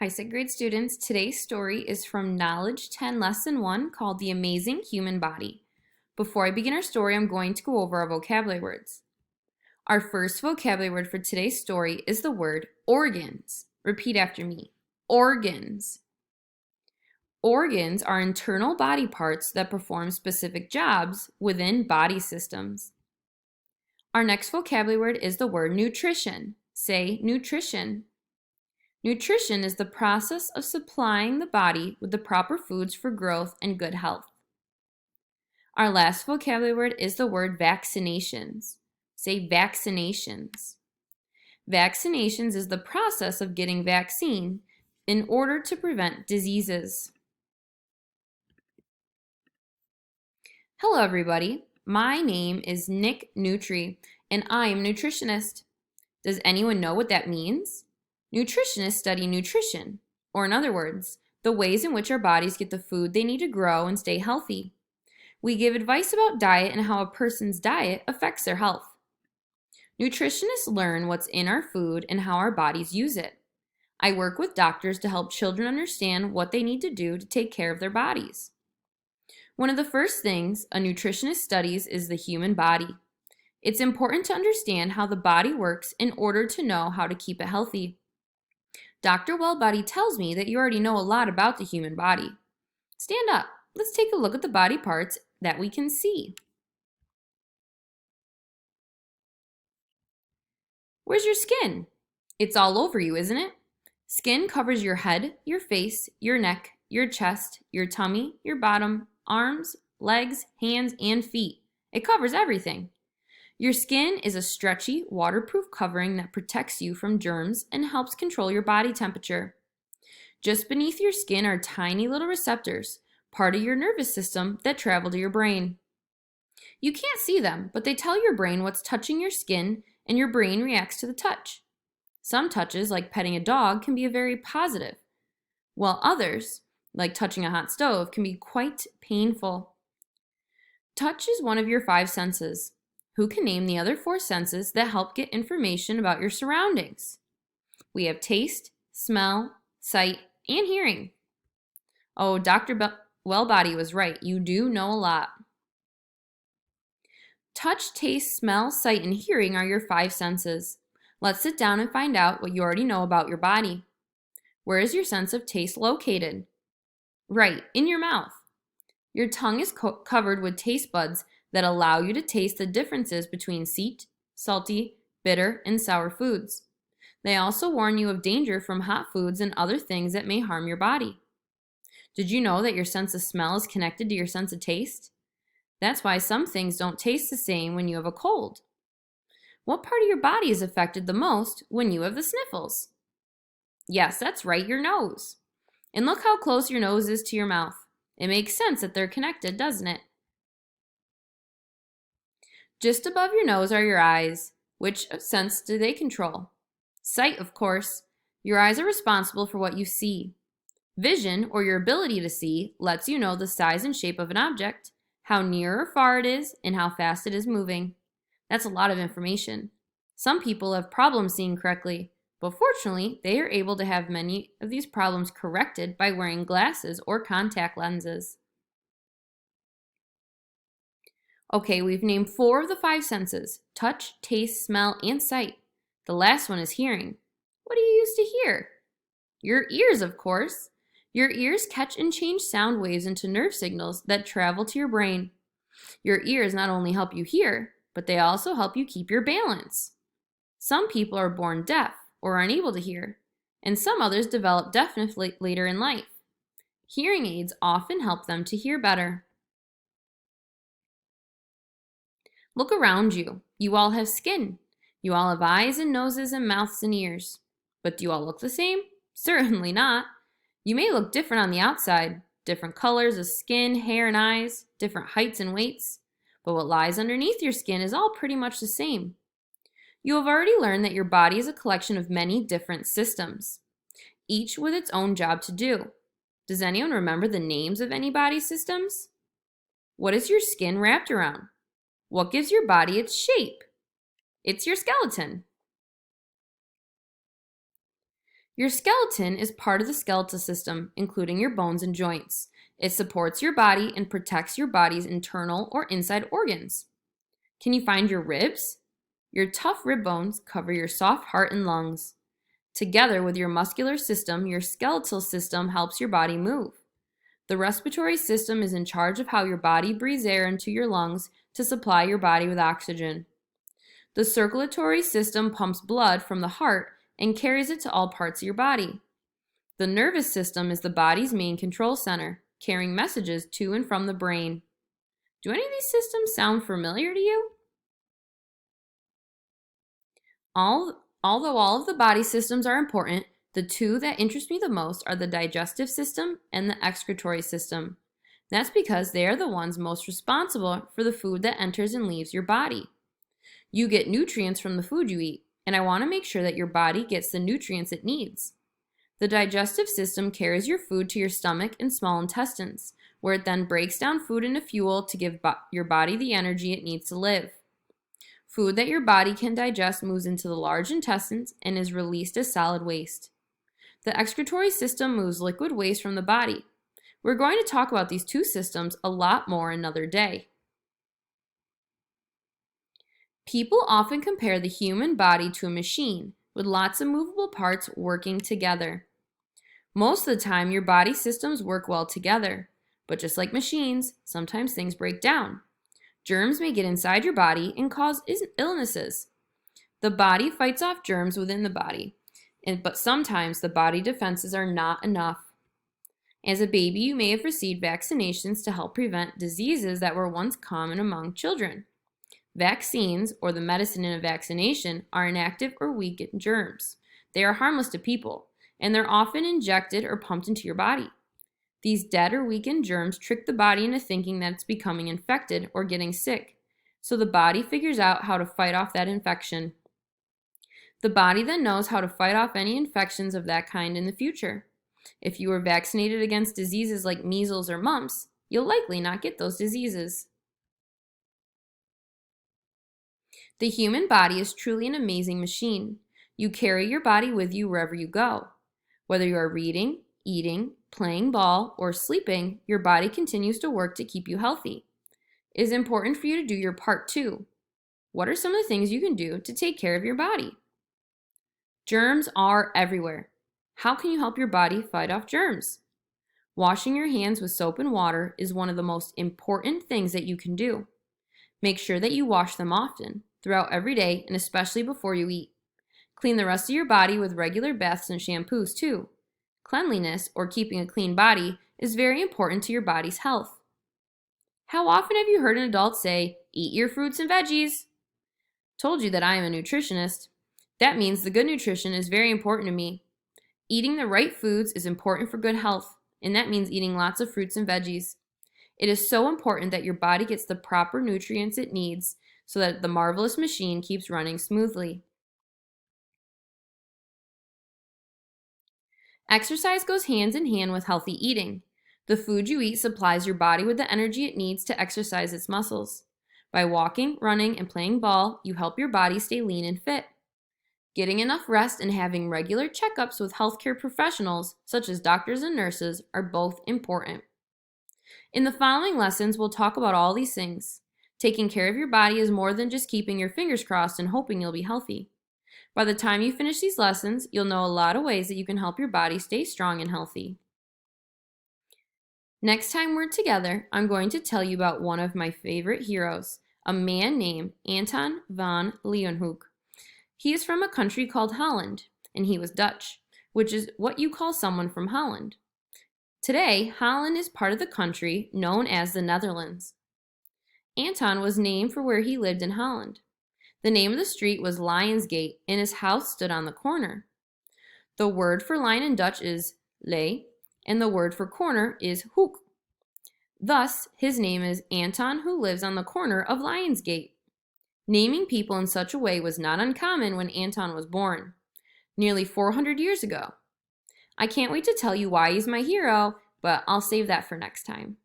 Hi, 6th grade students. Today's story is from Knowledge 10 Lesson 1 called The Amazing Human Body. Before I begin our story, I'm going to go over our vocabulary words. Our first vocabulary word for today's story is the word organs. Repeat after me. Organs. Organs are internal body parts that perform specific jobs within body systems. Our next vocabulary word is the word nutrition. Say nutrition. Nutrition is the process of supplying the body with the proper foods for growth and good health. Our last vocabulary word is the word vaccinations. Say vaccinations. Vaccinations is the process of getting vaccine in order to prevent diseases. Hello everybody, my name is Nick Nutri and I am a nutritionist. Does anyone know what that means? Nutritionists study nutrition, or in other words, the ways in which our bodies get the food they need to grow and stay healthy. We give advice about diet and how a person's diet affects their health. Nutritionists learn what's in our food and how our bodies use it. I work with doctors to help children understand what they need to do to take care of their bodies. One of the first things a nutritionist studies is the human body. It's important to understand how the body works in order to know how to keep it healthy. Dr. Wellbody tells me that you already know a lot about the human body. Stand up. Let's take a look at the body parts that we can see. Where's your skin? It's all over you, isn't it? Skin covers your head, your face, your neck, your chest, your tummy, your bottom, arms, legs, hands, and feet. It covers everything. Your skin is a stretchy, waterproof covering that protects you from germs and helps control your body temperature. Just beneath your skin are tiny little receptors, part of your nervous system that travel to your brain. You can't see them, but they tell your brain what's touching your skin, and your brain reacts to the touch. Some touches, like petting a dog, can be very positive, while others, like touching a hot stove, can be quite painful. Touch is one of your 5 senses. Who can name the other 4 senses that help get information about your surroundings? We have taste, smell, sight, and hearing. Oh, Dr. Wellbody was right. You do know a lot. Touch, taste, smell, sight, and hearing are your 5 senses. Let's sit down and find out what you already know about your body. Where is your sense of taste located? Right, in your mouth. Your tongue is covered with taste buds that allow you to taste the differences between sweet, salty, bitter, and sour foods. They also warn you of danger from hot foods and other things that may harm your body. Did you know that your sense of smell is connected to your sense of taste? That's why some things don't taste the same when you have a cold. What part of your body is affected the most when you have the sniffles? Yes, that's right, your nose. And look how close your nose is to your mouth. It makes sense that they're connected, doesn't it? Just above your nose are your eyes. Which sense do they control? Sight, of course. Your eyes are responsible for what you see. Vision, or your ability to see, lets you know the size and shape of an object, how near or far it is, and how fast it is moving. That's a lot of information. Some people have problems seeing correctly, but fortunately, they are able to have many of these problems corrected by wearing glasses or contact lenses. Okay, we've named 4 of the 5 senses: touch, taste, smell, and sight. The last one is hearing. What do you use to hear? Your ears, of course. Your ears catch and change sound waves into nerve signals that travel to your brain. Your ears not only help you hear, but they also help you keep your balance. Some people are born deaf or unable to hear, and some others develop deafness later in life. Hearing aids often help them to hear better. Look around you. You all have skin. You all have eyes and noses and mouths and ears. But do you all look the same? Certainly not. You may look different on the outside, different colors of skin, hair, and eyes, different heights and weights, but what lies underneath your skin is all pretty much the same. You have already learned that your body is a collection of many different systems, each with its own job to do. Does anyone remember the names of any body systems? What is your skin wrapped around? What gives your body its shape? It's your skeleton. Your skeleton is part of the skeletal system, including your bones and joints. It supports your body and protects your body's internal or inside organs. Can you find your ribs? Your tough rib bones cover your soft heart and lungs. Together with your muscular system, your skeletal system helps your body move. The respiratory system is in charge of how your body breathes air into your lungs to supply your body with oxygen. The circulatory system pumps blood from the heart and carries it to all parts of your body. The nervous system is the body's main control center, carrying messages to and from the brain. Do any of these systems sound familiar to you? Although all of the body systems are important, the two that interest me the most are the digestive system and the excretory system. That's because they are the ones most responsible for the food that enters and leaves your body. You get nutrients from the food you eat, and I want to make sure that your body gets the nutrients it needs. The digestive system carries your food to your stomach and small intestines, where it then breaks down food into fuel to give your body the energy it needs to live. Food that your body can digest moves into the large intestines and is released as solid waste. The excretory system moves liquid waste from the body. We're going to talk about these two systems a lot more another day. People often compare the human body to a machine with lots of movable parts working together. Most of the time, your body systems work well together, but just like machines, sometimes things break down. Germs may get inside your body and cause illnesses. The body fights off germs within the body, but sometimes the body defenses are not enough. As a baby, you may have received vaccinations to help prevent diseases that were once common among children. Vaccines, or the medicine in a vaccination, are inactive or weakened germs. They are harmless to people, and they're often injected or pumped into your body. These dead or weakened germs trick the body into thinking that it's becoming infected or getting sick, so the body figures out how to fight off that infection. The body then knows how to fight off any infections of that kind in the future. If you were vaccinated against diseases like measles or mumps, you'll likely not get those diseases. The human body is truly an amazing machine. You carry your body with you wherever you go. Whether you are reading, eating, playing ball, or sleeping, your body continues to work to keep you healthy. It is important for you to do your part too. What are some of the things you can do to take care of your body? Germs are everywhere. How can you help your body fight off germs? Washing your hands with soap and water is one of the most important things that you can do. Make sure that you wash them often, throughout every day, and especially before you eat. Clean the rest of your body with regular baths and shampoos too. Cleanliness, or keeping a clean body, is very important to your body's health. How often have you heard an adult say, "Eat your fruits and veggies"? Told you that I am a nutritionist. That means the good nutrition is very important to me. Eating the right foods is important for good health, and that means eating lots of fruits and veggies. It is so important that your body gets the proper nutrients it needs so that the marvelous machine keeps running smoothly. Exercise goes hand in hand with healthy eating. The food you eat supplies your body with the energy it needs to exercise its muscles. By walking, running, and playing ball, you help your body stay lean and fit. Getting enough rest and having regular checkups with healthcare professionals, such as doctors and nurses, are both important. In the following lessons, we'll talk about all these things. Taking care of your body is more than just keeping your fingers crossed and hoping you'll be healthy. By the time you finish these lessons, you'll know a lot of ways that you can help your body stay strong and healthy. Next time we're together, I'm going to tell you about one of my favorite heroes, a man named Anton van Leeuwenhoek. He is from a country called Holland, and he was Dutch, which is what you call someone from Holland. Today, Holland is part of the country known as the Netherlands. Anton was named for where he lived in Holland. The name of the street was Lionsgate, and his house stood on the corner. The word for line in Dutch is lei, and the word for corner is hoek. Thus, his name is Anton, who lives on the corner of Lionsgate. Naming people in such a way was not uncommon when Anton was born, nearly 400 years ago. I can't wait to tell you why he's my hero, but I'll save that for next time.